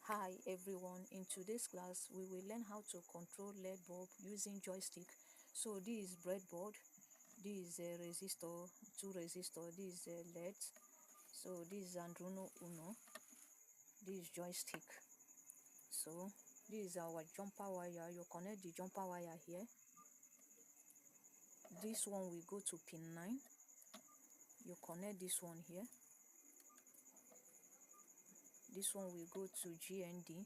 Hi everyone, in today's class we will learn how to control LED bulb using joystick. So this is breadboard, this is a resistor, two resistor, this is a LED. So this is Arduino Uno, this is joystick. So this is our jumper wire. You connect the jumper wire here. This one will go to pin 9. You connect this one here. This one will go to GND.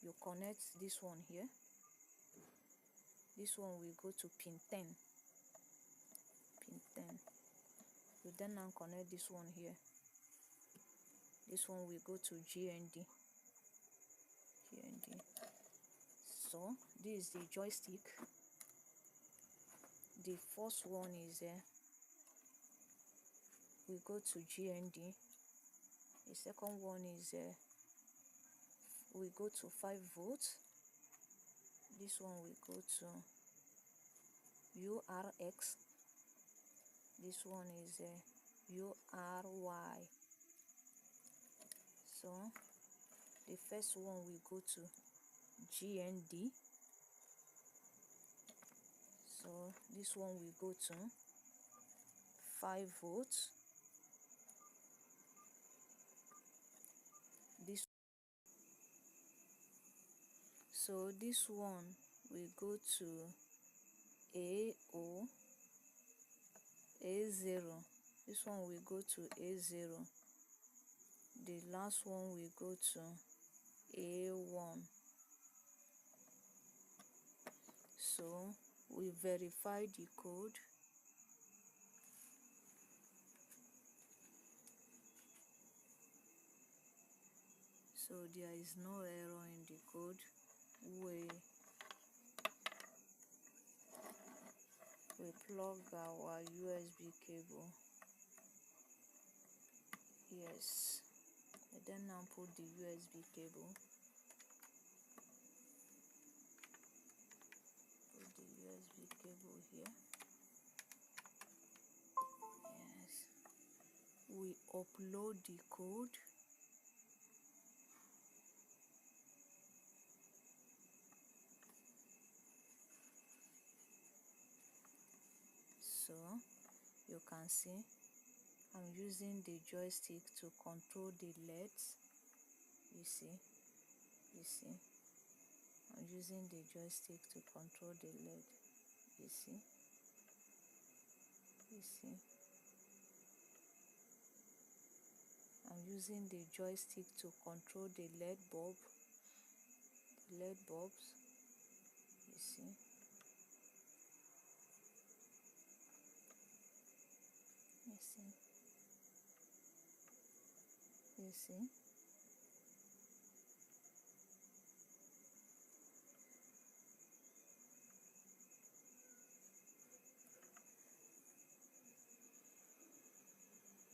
You connect this one here. This one will go to pin 10. You then now connect this one here. This one will go to GND. So this is the joystick. The first one is we go to GND. The second one is we go to 5 volts. This one will go to URX. This one is URY. So the first one will go to GND. So this one will go to 5 volts. So this one will go to A0. This one will go to A0. The last one will go to A1. So we verify the code. So there is no error in the code. We plug our USB cable. Yes. And then now put the USB cable. Put the USB cable here. Yes. We upload the code. So you can see I'm using the joystick to control the LEDs. You see I'm using the joystick to control the LED. You see I'm using the joystick to control the LED bulbs. You see